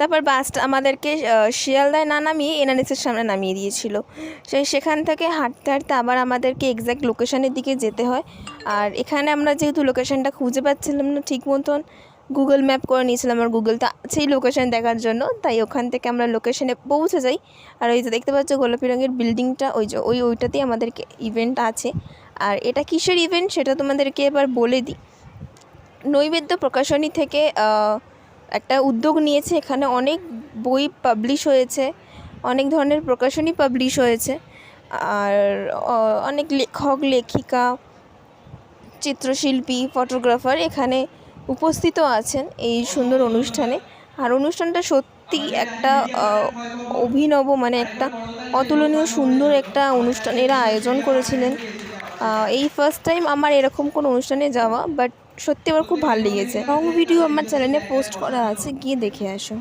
তারপর বাসটা আমাদেরকে শিয়ালদায় না নামিয়ে এনআরএসের সামনে নামিয়ে দিয়েছিল। সেখান থেকে হাঁটতে হাঁটতে আবার আমাদেরকে এক্স্যাক্ট লোকেশানের দিকে যেতে হয়। আর এখানে আমরা যেহেতু লোকেশানটা খুঁজে পাচ্ছিলাম না ঠিক মতন, গুগল ম্যাপ করে নিয়েছিলাম আর গুগলটা সেই লোকেশান দেখার জন্য, তাই ওখান থেকে আমরা লোকেশানে পৌঁছে যাই। আর ওই যে দেখতে পাচ্ছ গোলাপি রঙের বিল্ডিংটা, ওইটাতেই আমাদেরকে ইভেন্ট আছে। আর এটা কিসের ইভেন্ট সেটা তোমাদেরকে এবার বলে দিই। নৈবেদ্য প্রকাশনী থেকে একটা উদ্যোগ নিয়েছে, এখানে অনেক বই পাবলিশ হয়েছে, অনেক ধরনের প্রকাশনী পাবলিশ হয়েছে, আর অনেক লেখক লেখিকা চিত্রশিল্পী ফটোগ্রাফার এখানে উপস্থিত আছেন এই সুন্দর অনুষ্ঠানে। আর অনুষ্ঠানটা সত্যি একটা অভিনব, মানে একটা অতুলনীয় সুন্দর একটা অনুষ্ঠান এরা আয়োজন করেছিলেন। এই ফার্স্ট টাইম আমার এরকম কোনো অনুষ্ঠানে যাওয়া, বাট সত্যি আমার খুব ভালো লেগেছে। লং ভিডিও আমার চ্যানেলে পোস্ট করা আছে, গিয়ে দেখে আসো।